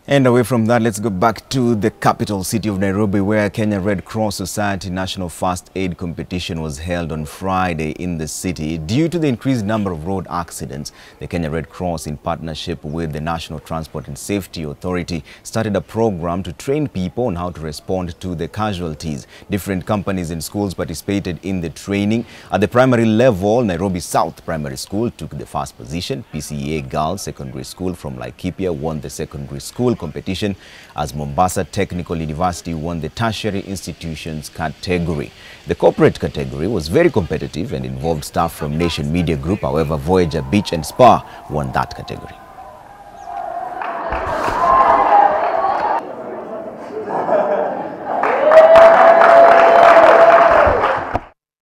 And away from that, let's go back to the capital city of Nairobi, where Kenya Red Cross Society National First Aid Competition was held on Friday in the city. Due to the increased number of road accidents, the Kenya Red Cross, in partnership with the National Transport and Safety Authority, started a program to train people on how to respond to the casualties. Different companies and schools participated in the training. At the primary level, Nairobi South Primary School took the first position. PCEA Girls Secondary School from Laikipia won the secondary school competition, as Mombasa Technical University won the tertiary institutions category. The corporate category was very competitive and involved staff from Nation Media Group. However, Voyager Beach and Spa won that category.